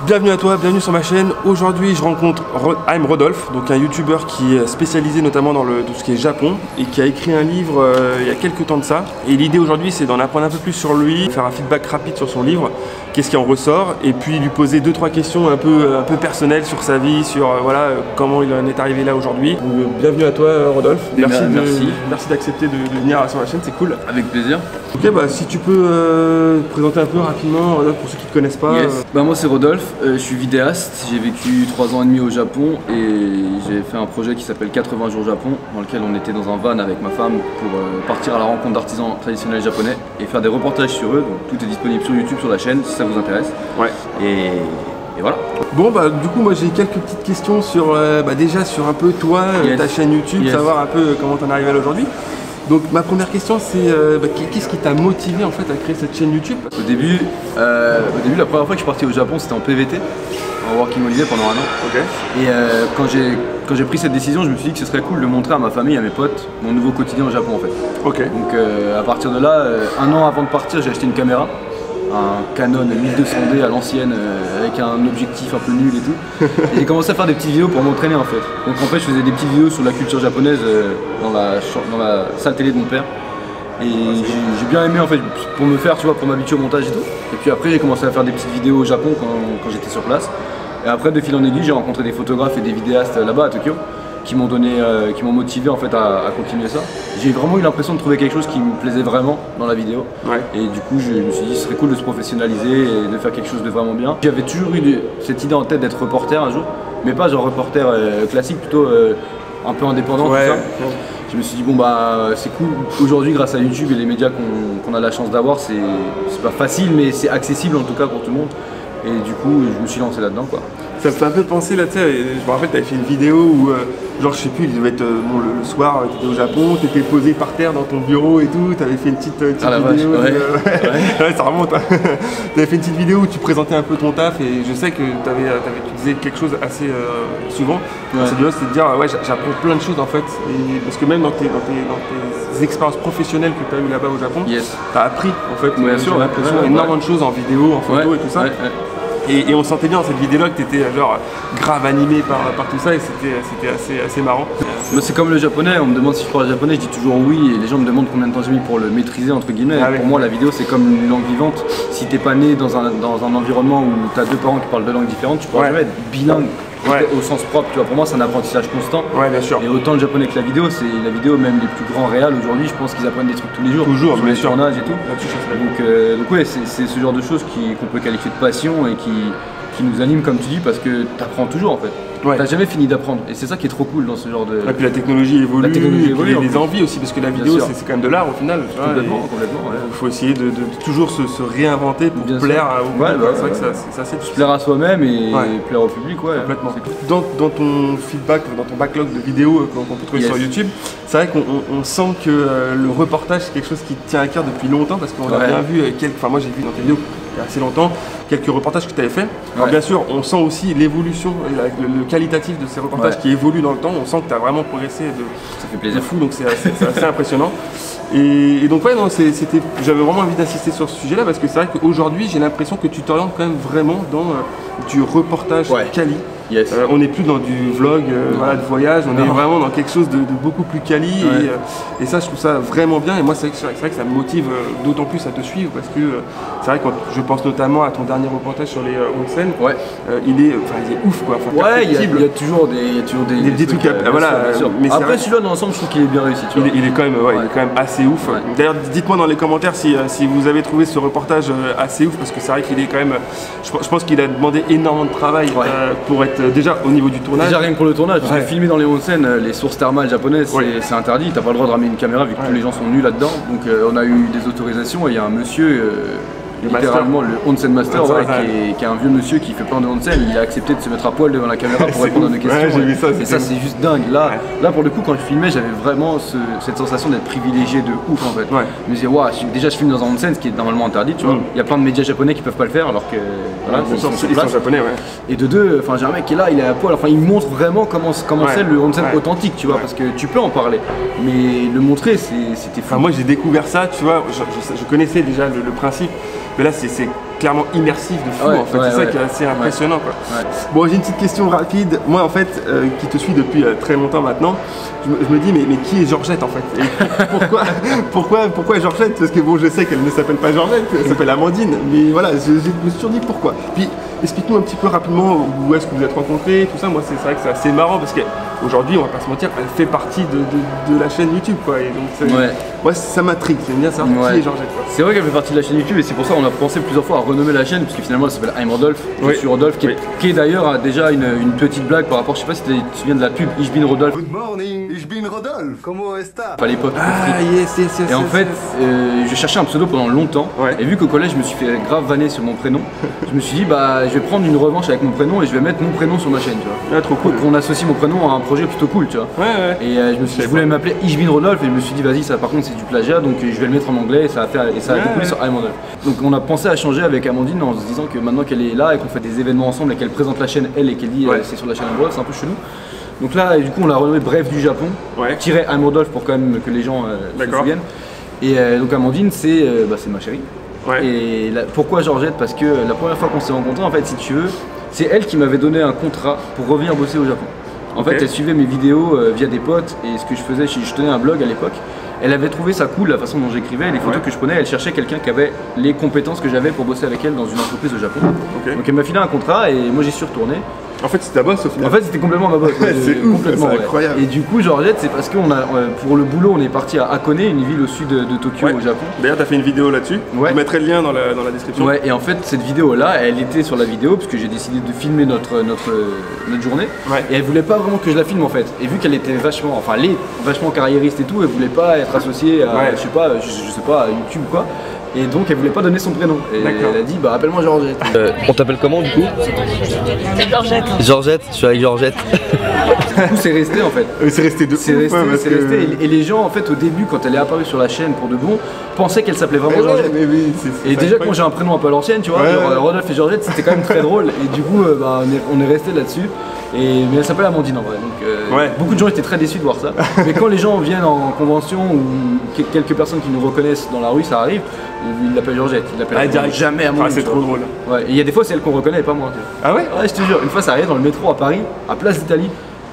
Bienvenue à toi, bienvenue sur ma chaîne. Aujourd'hui je rencontre I'm Rodolphe, donc un youtubeur qui est spécialisé notamment dans tout ce qui est Japon et qui a écrit un livre il y a quelques temps de ça. Et l'idée aujourd'hui c'est d'en apprendre un peu plus sur lui, faire un feedback rapide sur son livre, qu'est-ce qui en ressort, et puis lui poser 2-3 questions un peu personnelles sur sa vie, sur voilà, comment il en est arrivé là aujourd'hui. Bienvenue à toi Rodolphe, merci d'accepter de venir sur la chaîne, c'est cool. Avec plaisir. Ok, bah si tu peux te présenter un peu rapidement Rodolphe pour ceux qui ne te connaissent pas. Yes. Bah moi c'est Rodolphe, je suis vidéaste, j'ai vécu 3 ans et demi au Japon et j'ai fait un projet qui s'appelle 80 jours Japon, dans lequel on était dans un van avec ma femme pour partir à la rencontre d'artisans traditionnels japonais et faire des reportages sur eux. Donc tout est disponible sur YouTube, sur la chaîne, si ça vous intéresse. Ouais. Et voilà. Bon bah du coup moi j'ai quelques petites questions sur déjà sur un peu toi, ta chaîne YouTube, savoir un peu comment t'en es arrivé là aujourd'hui. Donc ma première question c'est qu'est-ce qui t'a motivé en fait à créer cette chaîne YouTube? Au début la première fois que je suis parti au Japon c'était en PVT, en Working Holiday pendant un an. Okay. Et quand j'ai pris cette décision, je me suis dit que ce serait cool de montrer à ma famille, à mes potes, mon nouveau quotidien au Japon en fait. Okay. Donc à partir de là, un an avant de partir, j'ai acheté une caméra, un Canon 1200D à l'ancienne avec un objectif un peu nul et tout. Et j'ai commencé à faire des petites vidéos pour m'entraîner en fait. Donc en fait je faisais des petites vidéos sur la culture japonaise dans la salle télé de mon père. Et j'ai bien aimé en fait pour me faire, tu vois, pour m'habituer au montage et tout. Et puis après j'ai commencé à faire des petites vidéos au Japon quand j'étais sur place. Et après de fil en aiguille j'ai rencontré des photographes et des vidéastes là-bas à Tokyo qui m'ont motivé en fait à continuer ça. J'ai vraiment eu l'impression de trouver quelque chose qui me plaisait vraiment dans la vidéo. Ouais. Et du coup je me suis dit ce serait cool de se professionnaliser et de faire quelque chose de vraiment bien. J'avais toujours eu cette idée en tête d'être reporter un jour, mais pas genre reporter classique, plutôt un peu indépendant, ouais. Tout ça. Je me suis dit bon bah c'est cool, aujourd'hui grâce à YouTube et les médias qu'on a la chance d'avoir, c'est pas facile mais c'est accessible en tout cas pour tout le monde. Et du coup je me suis lancé là-dedans quoi. Ça me fait un peu penser là, tu sais, je me rappelle, tu avais fait une vidéo où, genre, je sais plus, il devait être le soir, tu étais au Japon, tu étais posé par terre dans ton bureau et tout, tu avais fait une petite vidéo. Ouais, ça remonte. Hein. Tu avais fait une petite vidéo où tu présentais un peu ton taf et je sais que tu disais quelque chose assez souvent. Cette vidéo, c'était de dire, ouais, j'apprends plein de choses en fait. Et, parce que même dans tes expériences professionnelles que tu as eues là-bas au Japon, tu as appris en fait. Bien sûr, énormément de choses en vidéo, en photo et tout ça. Et on sentait bien dans cette vidéo-là que tu étais genre grave animé par tout ça et c'était assez marrant. C'est comme le japonais, on me demande si je parle japonais, je dis toujours oui et les gens me demandent combien de temps j'ai mis pour le maîtriser entre guillemets. Pour moi la vidéo c'est comme une langue vivante. Si t'es pas né dans un environnement où tu as deux parents qui parlent deux langues différentes, tu pourras jamais être bilingue. Au sens propre, tu vois, pour moi c'est un apprentissage constant. Ouais, bien sûr. Et autant le japonais que la vidéo, c'est la vidéo, même les plus grands réals aujourd'hui, je pense qu'ils apprennent des trucs tous les jours. Toujours, bien sûr. Tournage et tout. Donc ouais, c'est ce genre de choses qu'on peut qualifier de passion et qui nous anime comme tu dis parce que tu apprends toujours en fait. T'as jamais fini d'apprendre et c'est ça qui est trop cool dans ce genre de... Et puis la technologie évolue, les envies aussi parce que la vidéo c'est quand même de l'art au final. Complètement. Il faut essayer de toujours se réinventer pour plaire au public. C'est vrai que c'est assez difficile. Plaire à soi-même et plaire au public, complètement. Dans ton feedback, dans ton backlog de vidéos qu'on peut trouver sur YouTube, c'est vrai qu'on sent que le reportage c'est quelque chose qui te tient à cœur depuis longtemps parce qu'on a bien vu moi j'ai vu dans tes vidéos il y a assez longtemps quelques reportages que tu avais fait. Alors bien sûr on sent aussi l'évolution et le qualitatif de ces reportages qui évoluent dans le temps. On sent que tu as vraiment progressé ça fait plaisir. De fou, donc c'est assez impressionnant. Et donc j'avais vraiment envie d'insister sur ce sujet là parce que c'est vrai qu'aujourd'hui j'ai l'impression que tu t'orientes quand même vraiment dans du reportage quali. On n'est plus dans du vlog de voyage, on est vraiment dans quelque chose de beaucoup plus quali et ça je trouve ça vraiment bien et moi c'est vrai que ça me motive d'autant plus à te suivre parce que c'est vrai que quand je pense notamment à ton dernier reportage sur les onsen, il est ouf quoi. Il y a toujours des trucs mais après celui-là dans l'ensemble je trouve qu'il est bien réussi. Il est quand même assez ouf. D'ailleurs dites-moi dans les commentaires si vous avez trouvé ce reportage assez ouf parce que c'est vrai qu'il est quand même, je pense qu'il a demandé énormément de travail pour être déjà au niveau du tournage. Déjà rien que pour le tournage, parce que filmer dans les onsen, les sources thermales japonaises, c'est interdit, t'as pas le droit de ramener une caméra vu que tous les gens sont nus là-dedans. Donc on a eu des autorisations et il y a un monsieur, littéralement le onsen master, qui est un vieux monsieur qui fait plein de onsen, il a accepté de se mettre à poil devant la caméra pour répondre à nos questions. Et ça c'est juste dingue. Là pour le coup quand je filmais j'avais vraiment cette sensation d'être privilégié de ouf en fait. Je me disais déjà je filme dans un onsen ce qui est normalement interdit, tu vois. Il y a plein de médias japonais qui peuvent pas le faire alors que ils sont japonais. Et de deux, j'ai un mec qui est là, il est à poil, il montre vraiment comment c'est le onsen authentique, tu vois, parce que tu peux en parler, mais le montrer c'était fou. Moi j'ai découvert ça, tu vois, je connaissais déjà le principe, mais là c'est clairement immersif de fou en fait, c'est ça qui est assez impressionnant quoi. Bon, j'ai une petite question rapide, moi en fait qui te suis depuis très longtemps maintenant, je me dis mais qui est Georgette en fait? Et pourquoi Georgette? Parce que bon, je sais qu'elle ne s'appelle pas Georgette, elle s'appelle Amandine, mais voilà, je me suis toujours dit pourquoi. Puis explique-nous un petit peu rapidement où est-ce que vous êtes rencontrés, tout ça. Moi c'est vrai que c'est assez marrant parce qu'aujourd'hui, on va pas se mentir, elle fait partie de la chaîne YouTube quoi, et donc ouais, ça m'intrigue, j'aime bien savoir qui est Georgette. C'est vrai qu'elle fait partie de la chaîne YouTube et c'est pour ça qu'on a pensé plusieurs fois à renommer la chaîne, parce que finalement elle s'appelle I'm Rodolphe, je suis Rodolphe, qui est d'ailleurs déjà une petite blague par rapport, je sais pas si tu te souviens de la pub Ich bin Rodolphe. Good morning, Ich bin Rodolphe, comment est-ce à l'époque. Yes. Et en fait, je cherchais un pseudo pendant longtemps, et vu qu'au collège je me suis fait grave vanner sur mon prénom, je me suis dit bah je vais prendre une revanche avec mon prénom et je vais mettre mon prénom sur ma chaîne, tu vois. Trop cool. Qu'on associe mon prénom à un projet plutôt cool, tu vois. Et je voulais m'appeler Ich bin Rodolphe et je me suis dit vas-y, ça par contre c'est du plagiat, donc je vais le mettre en anglais et ça a découlé sur I'm Rodolphe. Donc on a pensé à changer avec Amandine en se disant que maintenant qu'elle est là et qu'on fait des événements ensemble et qu'elle présente la chaîne elle et qu'elle dit c'est sur la chaîne I'm Rodolphe, c'est un peu chelou. Donc là, du coup, on l'a renommé Bref du Japon, tiré I'm Rodolphe pour quand même que les gens se souviennent. Et donc Amandine, c'est ma chérie. Et pourquoi Georgette? Parce que la première fois qu'on s'est rencontrés, en fait, si tu veux, c'est elle qui m'avait donné un contrat pour revenir bosser au Japon. En fait, elle suivait mes vidéos via des potes et ce que je faisais, je tenais un blog à l'époque. Elle avait trouvé ça cool, la façon dont j'écrivais, les photos que je prenais, elle cherchait quelqu'un qui avait les compétences que j'avais pour bosser avec elle dans une entreprise au Japon. Donc elle m'a filé un contrat et moi j'y suis retourné. En fait, c'était ta boss au final. En fait, c'était complètement ma boss. C'est ouf, c'est incroyable. Et du coup, Georgette, c'est parce qu'on a, pour le boulot, on est parti à Hakone, une ville au sud de Tokyo, au Japon. D'ailleurs, tu as fait une vidéo là-dessus. Je mettrai le lien dans la description. Et en fait, cette vidéo-là, elle était sur la vidéo parce que j'ai décidé de filmer notre journée. Et elle voulait pas vraiment que je la filme en fait. Et vu qu'elle était vachement, elle est vachement carriériste et tout, elle voulait pas être associée à, je sais pas, à YouTube ou quoi. Et donc elle voulait pas donner son prénom. Et elle a dit bah appelle-moi Georgette. On t'appelle comment du coup? C'est Georgette. Georgette, je suis avec Georgette. Du coup c'est resté en fait. C'est resté de C'est resté. Et les gens en fait au début quand elle est apparue sur la chaîne pour de bon pensaient qu'elle s'appelait vraiment Georgette. Et déjà quand j'ai un prénom un peu à l'ancienne tu vois, Rodolphe et Georgette c'était quand même très drôle. Et du coup on est resté là-dessus. Mais elle s'appelle Amandine en vrai, donc beaucoup de gens étaient très déçus de voir ça. Mais quand les gens viennent en convention ou quelques personnes qui nous reconnaissent dans la rue, ça arrive, ils l'appellent Georgette, ils l'appellent jamais Amandine. C'est trop drôle. Et il y a des fois c'est elle qu'on reconnaît et pas moi. Ah ouais? Ouais, je te jure, une fois ça arrive dans le métro à Paris, à Place d'Italie,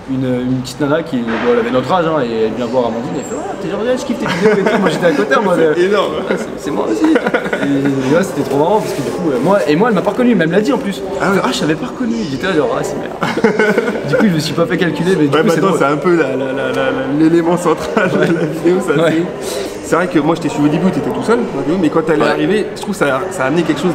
une petite nana qui elle avait notre âge et elle vient voir Amandine et elle fait t'es Georgette, je kiffe tes vidéos et tout. Moi j'étais à côté, moi c'est énorme. C'est moi aussi. Et là c'était trop marrant parce que du coup moi elle m'a pas reconnu, mais elle me l'a dit en plus. Je savais pas reconnu, j'étais là genre c'est merde. Du coup je me suis pas fait calculer, mais du coup maintenant c'est un peu l'élément central de la vidéo, ça c'est vrai que moi je t'ai suivi au début, tu étais tout seul, mais quand elle est arrivée, je trouve que ça a amené quelque chose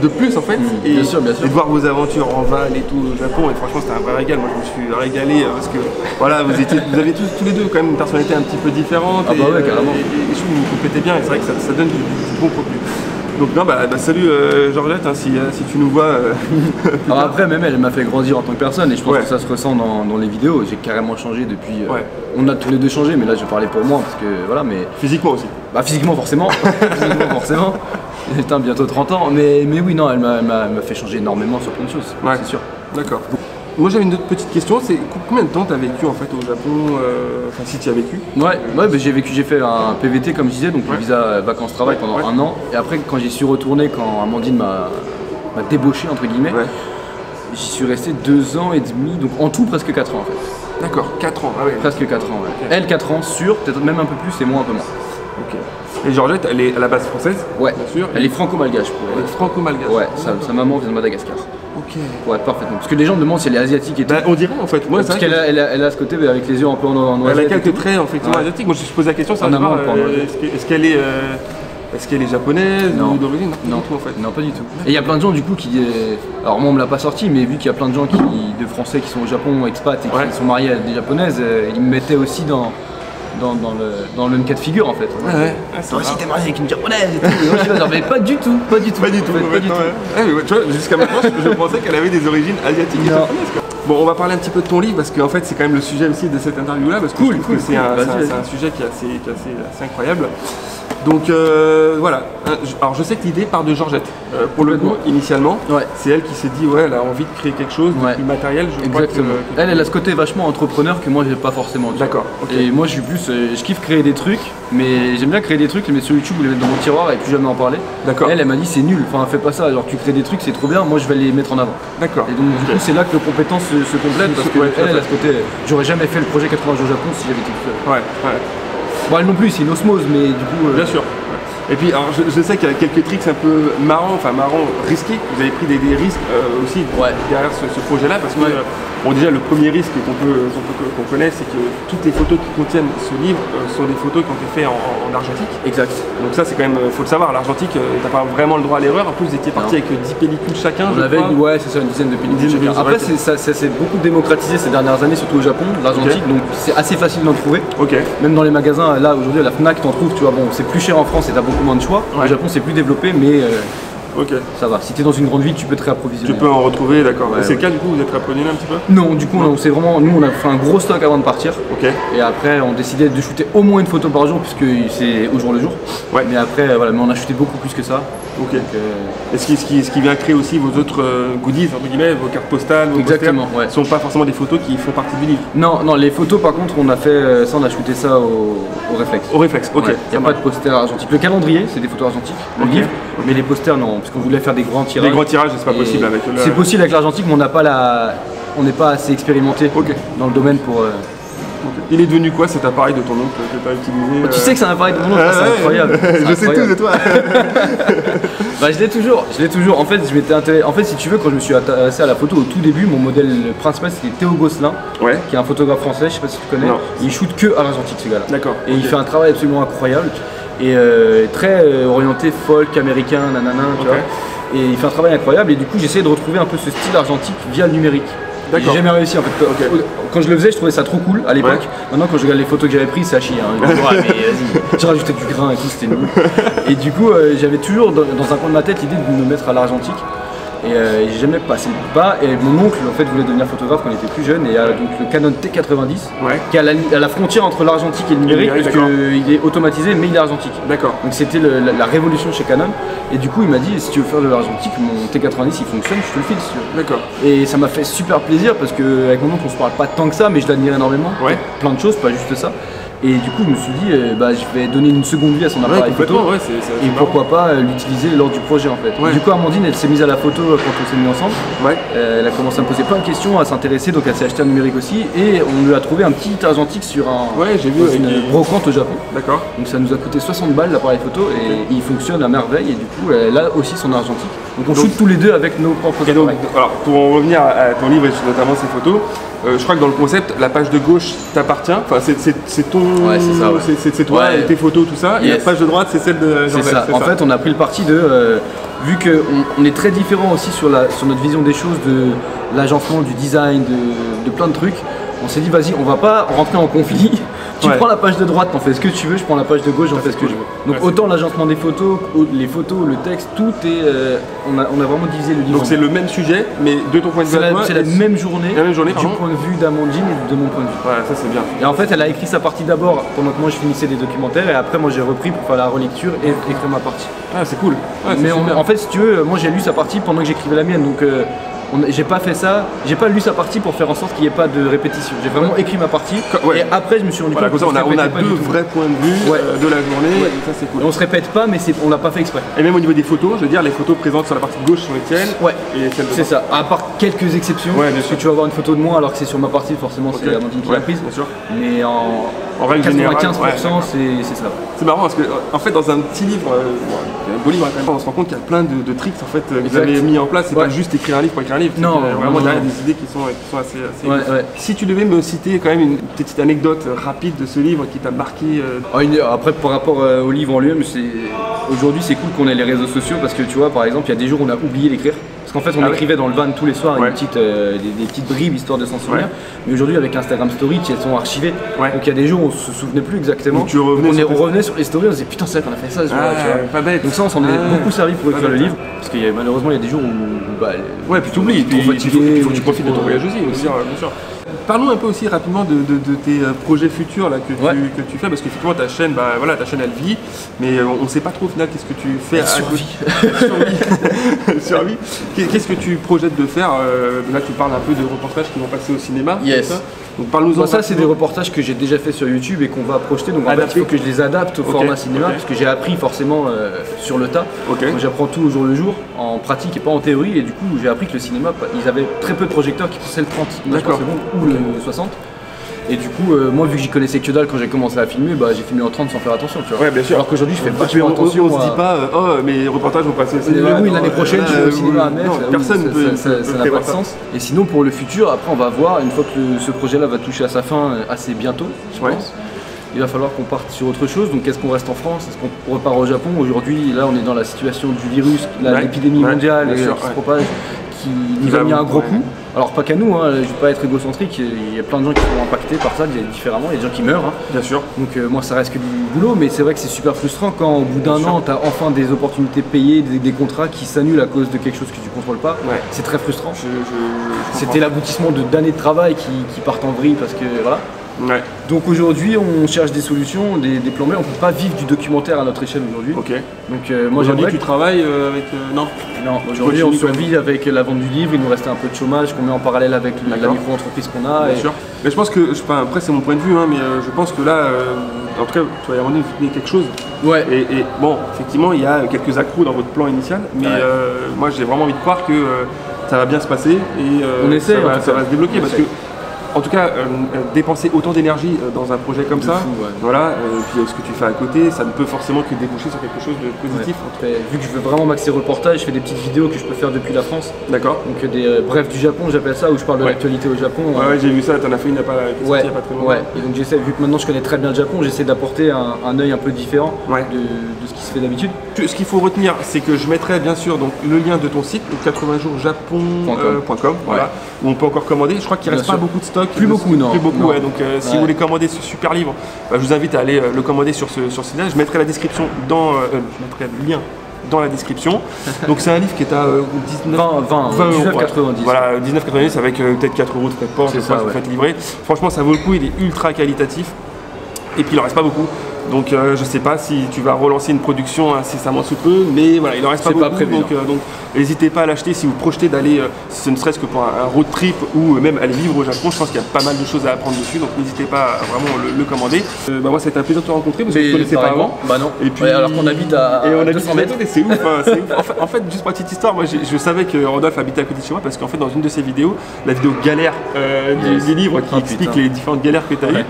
de plus en fait. Et de voir vos aventures en Val et tout au Japon, et franchement c'était un vrai régal. Moi je me suis régalé parce que voilà, vous avez tous les deux quand même une personnalité un petit peu différente. Carrément. Et je trouve que vous complétez bien, et c'est vrai que ça donne du bon contenu. Donc non, salut Georgette, hein, si tu nous vois. Alors après même elle m'a fait grandir en tant que personne et je pense que ça se ressent dans les vidéos. J'ai carrément changé depuis. On a tous les deux changé, mais là je parlais pour moi parce que voilà, mais. Physiquement aussi. Bah physiquement forcément. Forcément. Putain, bientôt 30 ans. Mais oui non, elle m'a fait changer énormément sur plein de choses. C'est sûr. D'accord. Moi j'avais une autre petite question, c'est combien de temps tu as vécu en fait au Japon, enfin si tu as vécu? J'ai fait un PVT comme je disais, donc le visa vacances-travail pendant un an, et après quand j'y suis retourné, quand Amandine m'a débauché entre guillemets, j'y suis resté 2 ans et demi, donc en tout presque 4 ans en fait. D'accord, 4 ans, Presque 4 ans, Elle 4 ans sûr, peut-être même un peu plus et moi un peu moins. Et Georgette, elle est à la base française? Bien sûr. Elle est franco-malgache pour elle. Elle est franco-malgache? Sa maman vient de Madagascar. Ok. Parfaitement. Parce que les gens me demandent si elle est asiatique et tout. On dirait en fait. Parce qu'elle a ce côté avec les yeux un peu en noisette. Elle a quelques traits effectivement asiatiques. Moi je me suis posé la question, est-ce qu'elle est japonaise ou d'origine? Non, tout en fait. Non, pas du tout. Et il y a plein de gens du coup qui. Alors moi on me l'a pas sorti, mais vu qu'il y a plein de gens de Français qui sont au Japon, expats et qui sont mariés à des japonaises, ils me mettaient aussi dans le même cas de figure en fait. Toi aussi t'es marié avec une japonaise et tout. Et moi, je suis là, mais pas du tout. Tu vois, jusqu'à maintenant je pensais qu'elle avait des origines asiatiques et japonaises. Bon, on va parler un petit peu de ton livre parce qu'en fait c'est quand même le sujet aussi de cette interview là, parce que je trouve que c'est un sujet qui est assez incroyable. Donc voilà, alors je sais que l'idée part de Georgette, pour le coup, initialement, c'est elle qui s'est dit, ouais, elle a envie de créer quelque chose de plus matériel, Exactement. Elle a ce côté vachement entrepreneur que moi j'ai pas forcément. D'accord. Et moi je suis plus, je kiffe créer des trucs, mais j'aime bien créer des trucs, les mettre sur YouTube ou les mettre dans mon tiroir et plus jamais en parler. D'accord. Elle m'a dit c'est nul, enfin fais pas ça, alors tu crées des trucs c'est trop bien, moi je vais les mettre en avant. D'accord. Et donc du coup c'est là que nos compétences se complètent parce qu'elle a ce côté, j'aurais jamais fait le projet 80 jours au Japon si j'avais été tout seul. Ouais. Bon elle non plus, c'est une osmose, mais du coup... Bien sûr. Et puis, alors, je sais qu'il y a quelques tricks un peu marrants, risqués. Vous avez pris des risques aussi derrière ce projet-là, parce que bon, déjà le premier risque qu'on connaît, c'est que toutes les photos qui contiennent ce livre sont des photos qui ont été faites en argentique. Exact. Donc ça, c'est quand même, faut le savoir, l'argentique, t'as pas vraiment le droit à l'erreur. En plus, vous étiez parti avec 10 pellicules chacun. On avait, c'est ça, une dizaine de pellicules chacun. Après, ça s'est beaucoup démocratisé ces dernières années, surtout au Japon, l'argentique, donc c'est assez facile d'en trouver. Même dans les magasins, là aujourd'hui, à la Fnac, t'en trouves, tu vois, bon, c'est plus cher en France et t'as beaucoup moins de choix. Au Japon, c'est plus développé, mais ça va. Si t'es dans une grande ville, tu peux te réapprovisionner. Tu peux en retrouver, d'accord. C'est le cas, du coup, vous êtes réapprovisionné un petit peu? Non, du coup, c'est vraiment. Nous, on a fait un gros stock avant de partir. Et après, on décidait de shooter au moins une photo par jour, puisque c'est au jour le jour. Mais après, voilà, mais on a shooté beaucoup plus que ça. Et ce qui vient créer aussi vos autres goodies, entre guillemets, vos cartes postales, vos posters, ne sont pas forcément des photos qui font partie du livre. Non, les photos par contre, on a fait ça, on a shooté ça au réflexe. Au réflexe, ok. Il n'y a pas de poster argentique. Le calendrier, c'est des photos argentiques, le livre, mais les posters non, parce qu'on voulait faire des grands tirages. Des grands tirages, c'est pas possible avec le... C'est possible avec l'argentique, mais on n'est pas assez expérimenté dans le domaine pour... Il est devenu quoi cet appareil de ton oncle que tu as utilisé? Tu sais que c'est un appareil de mon oncle, c'est incroyable. Je sais tout de toi. Je l'ai toujours. En fait, si tu veux, quand je me suis intéressé à la photo au tout début, mon modèle principal c'était Théo Gosselin, qui est un photographe français, je sais pas si tu connais. Il shoot que à l'argentique ce gars-là. D'accord. Et il fait un travail absolument incroyable et très orienté folk américain, nanana, tu vois. Et il fait un travail incroyable et du coup j'essayais de retrouver un peu ce style argentique via le numérique. J'ai jamais réussi en fait. Quand je le faisais, je trouvais ça trop cool à l'époque. Maintenant, quand je regarde les photos que j'avais prises, c'est à chier. Hein. Mais vas-y, j'ai rajouté du grain et tout, c'était nul. Et du coup, j'avais toujours dans un coin de ma tête l'idée de me mettre à l'argentique. Et j'ai jamais passé le pas. Et mon oncle en fait voulait devenir photographe quand il était plus jeune. Et donc le Canon T90 qui est à la frontière entre l'argentique et le numérique, parce qu'il est automatisé mais il est argentique. D'accord. Donc c'était la révolution chez Canon. Et du coup il m'a dit si tu veux faire de l'argentique, mon T90 il fonctionne, je te le file si tu veux. D'accord. Et ça m'a fait super plaisir parce qu'avec mon oncle on se parle pas tant que ça, mais je l'admire énormément. Plein de choses, pas juste ça. Et du coup, je me suis dit, je vais donner une seconde vie à son appareil photo. Et pourquoi pas l'utiliser lors du projet en fait. Du coup, Amandine, elle s'est mise à la photo quand on s'est mis ensemble. Elle a commencé à me poser plein de questions, à s'intéresser, donc elle s'est acheté un numérique aussi. Et on lui a trouvé un petit argentique sur une brocante au Japon. D'accord. Donc ça nous a coûté 60 balles l'appareil photo et il fonctionne à merveille. Et du coup, elle a aussi son argentique. Donc on shoot tous les deux avec nos propres appareils. Alors, pour en revenir à ton livre et notamment ses photos, je crois que dans le concept, la page de gauche t'appartient, enfin c'est ton, c'est toi et tes photos, tout ça, et la page de droite c'est celle de Georgette. C'est ça. En fait, on a pris le parti de, vu qu'on est très différents aussi sur notre vision des choses, de l'agencement, du design, de plein de trucs, on s'est dit vas-y, on va pas rentrer en conflit. Tu prends la page de droite, t'en fais ce que tu veux, je prends la page de gauche, j'en fais ce que je veux. Donc autant l'agencement des photos, les photos, le texte, tout est... on a vraiment divisé le livre. Donc c'est le même sujet, mais de ton point de vue c'est la même journée, du point de vue d'Amandine et de mon point de vue. Voilà, ça c'est bien. Et en fait, elle a écrit sa partie d'abord, pendant que moi je finissais des documentaires, et après moi j'ai repris pour faire la relecture et écrire ma partie. Ah c'est cool. Mais en fait, si tu veux, moi j'ai lu sa partie pendant que j'écrivais la mienne, donc... j'ai pas fait ça, j'ai pas lu sa partie pour faire en sorte qu'il n'y ait pas de répétition. J'ai vraiment écrit ma partie et après je me suis rendu compte que on a deux vrais points de vue de la journée et ça c'est cool. Et on se répète pas mais on l'a pas fait exprès. Et même au niveau des photos, je veux dire les photos présentes sur la partie gauche sont les tiennes. C'est ça, à part quelques exceptions, parce que tu vas avoir une photo de moi alors que c'est sur ma partie, forcément c'est Amandine qui l'a prise. Bien sûr. Mais en règle 95% c'est ça. C'est marrant parce que en fait dans un petit livre, un beau livre quand même, on se rend compte qu'il y a plein de tricks en fait que vous avez mis en place, c'est pas juste écrire un livre pour écrire un livre. Non, vraiment derrière des idées qui sont assez Si tu devais me citer quand même une petite anecdote rapide de ce livre qui t'a marqué. Après par rapport au livre en lui-même, aujourd'hui c'est cool qu'on ait les réseaux sociaux parce que tu vois par exemple il y a des jours où on a oublié d'écrire. Parce qu'en fait on écrivait dans le van tous les soirs des petites bribes histoire de s'en souvenir. Mais aujourd'hui avec Instagram Story elles sont archivées. Donc il y a des jours où on se souvenait plus exactement. On revenait sur les stories, on se disait putain c'est vrai qu'on a fait ça ce jour-là, tu vois. Pas bête. Donc ça on s'en est beaucoup servi pour écrire le livre. Parce que malheureusement il y a des jours où puis tu oublies, puis il faut que tu profites de ton voyage aussi, bien sûr. parlons un peu aussi rapidement de tes projets futurs là, que tu fais, parce qu'effectivement ta chaîne, ta chaîne elle vit, mais on ne sait pas trop au final qu'est-ce que tu fais. Survie. Qu'est-ce que tu projettes de faire? Là tu parles un peu de reportages qui vont passer au cinéma. Yes. Donc parle-nous-en. Ça c'est des reportages que j'ai déjà fait sur YouTube et qu'on va projeter, donc en fait il faut que je les adapte au format cinéma, parce que j'ai appris forcément sur le tas. Moi j'apprends tout au jour le jour, en pratique et pas en théorie, et du coup j'ai appris que le cinéma, ils avaient très peu de projecteurs qui passaient le 30 images par seconde ou le 60. Et du coup, moi vu que j'y connaissais que dalle quand j'ai commencé à filmer, j'ai filmé en 30 sans faire attention, tu vois. Ouais, bien sûr. Alors qu'aujourd'hui je fais vachement attention. On se dit pas, mes reportages vont passer au cinéma. Oui, l'année prochaine je vais au cinéma à mettre. Personne ne peut. Ça n'a pas de sens. Et sinon pour le futur, après on va voir, une fois que ce projet-là va toucher à sa fin assez bientôt, je pense. Il va falloir qu'on parte sur autre chose. Donc, est-ce qu'on reste en France? Est-ce qu'on repart au Japon? Aujourd'hui, là, on est dans la situation du virus, l'épidémie mondiale qui se propage, qui nous a mis un gros coup. Alors, pas qu'à nous, je ne vais pas être égocentrique, il y a plein de gens qui sont impactés par ça différemment, il y a des gens qui meurent. Bien sûr. Donc, moi, ça reste que du boulot, mais c'est vrai que c'est super frustrant quand, au bout d'un an, tu as enfin des opportunités payées, des contrats qui s'annulent à cause de quelque chose que tu ne contrôles pas. C'est très frustrant. C'était l'aboutissement d'années de travail qui partent en vrille parce que voilà. Donc aujourd'hui on cherche des solutions, des plans B, on ne peut pas vivre du documentaire à notre échelle aujourd'hui. Donc moi aujourd'hui tu travailles avec... Non, aujourd'hui on survit avec la vente du livre, il nous reste un peu de chômage qu'on met en parallèle avec la micro-entreprise qu'on a. Bien sûr. Mais je pense que, après c'est mon point de vue, mais je pense que là, en tout cas tu vas y avoir quelque chose. Et bon, effectivement il y a quelques accros dans votre plan initial, mais moi j'ai vraiment envie de croire que ça va bien se passer et on essaie, ça va se débloquer parce que en tout cas, dépenser autant d'énergie dans un projet comme ça, puis ce que tu fais à côté, ça ne peut forcément que déboucher sur quelque chose de positif. Vu que je veux vraiment m'axer reportage, je fais des petites vidéos que je peux faire depuis la France. D'accord. Donc des brefs du Japon, j'appelle ça, où je parle de l'actualité au Japon. J'ai vu ça, t'en as fait une il n'y a pas très longtemps. Et donc j'essaie, vu que maintenant je connais très bien le Japon, j'essaie d'apporter un œil un peu différent de ce qui se fait d'habitude. Ce qu'il faut retenir, c'est que je mettrai bien sûr donc, le lien de ton site, 80joursjapon.com, où on peut encore commander. Je crois qu'il ne reste pas beaucoup de stock. Plus beaucoup, non. Donc si vous voulez commander ce super livre, je vous invite à aller le commander sur ce site-là. Je mettrai la description je mettrai le lien dans la description. Donc c'est un livre qui est à 19,90. Voilà, 19,90 avec peut-être 4 € de frais de port, vous faites livrer. Franchement ça vaut le coup, il est ultra qualitatif. Et puis il en reste pas beaucoup. Donc je sais pas si tu vas relancer une production incessamment sous peu, mais voilà, il en reste pas beaucoup. Prévu, donc n'hésitez pas à l'acheter si vous projetez d'aller, ce ne serait-ce que pour un road trip ou même aller vivre au Japon. Je pense qu'il y a pas mal de choses à apprendre dessus, donc n'hésitez pas à vraiment le commander. Moi ça a été un plaisir de te rencontrer parce que je ne connaissais pas avant. Non. Et puis, alors qu'on habite à 200 mètres. C'est ouf, En fait, juste pour la petite histoire, moi je savais que Rodolphe habitait à côté de chez moi parce qu'en fait dans une de ses vidéos, la vidéo galère du livre qui explique les différentes galères que tu as eues,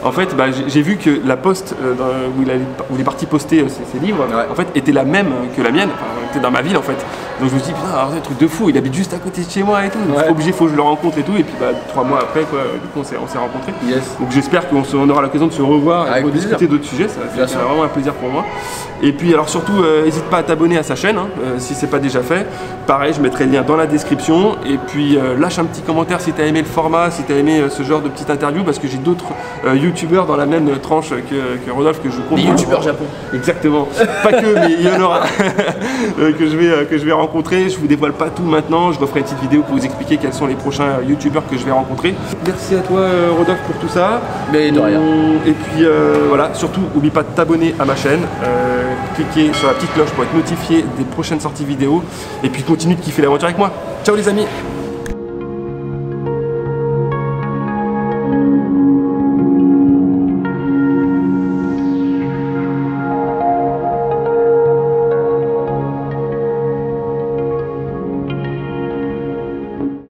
en fait j'ai vu que la poste où il est parti poster ses livres, en fait, était la même que la mienne, était dans ma ville en fait. Donc je me suis dit, putain, c'est un truc de fou, il habite juste à côté de chez moi et tout, obligé, faut que je le rencontre et tout, et puis 3 mois après, du coup, on s'est rencontrés. Donc j'espère qu'on aura l'occasion de se revoir et de discuter d'autres sujets, c'est vraiment un plaisir pour moi. Et puis alors surtout, n'hésite pas à t'abonner à sa chaîne, si c'est pas déjà fait. Pareil, je mettrai le lien dans la description, et puis lâche un petit commentaire si tu as aimé le format, si tu as aimé ce genre de petite interview, parce que j'ai d'autres youtubeurs dans la même tranche que Rodolphe que je compte. Les youtubeurs Japon. Exactement. Pas que, mais il y en aura que je vais rencontrer. Je vous dévoile pas tout maintenant. Je referai une petite vidéo pour vous expliquer quels sont les prochains youtubeurs que je vais rencontrer. Merci à toi Rodolphe pour tout ça. Mais de rien. Et puis voilà, surtout n'oublie pas de t'abonner à ma chaîne. Cliquez sur la petite cloche pour être notifié des prochaines sorties vidéo. Et puis continue de kiffer l'aventure avec moi. Ciao les amis.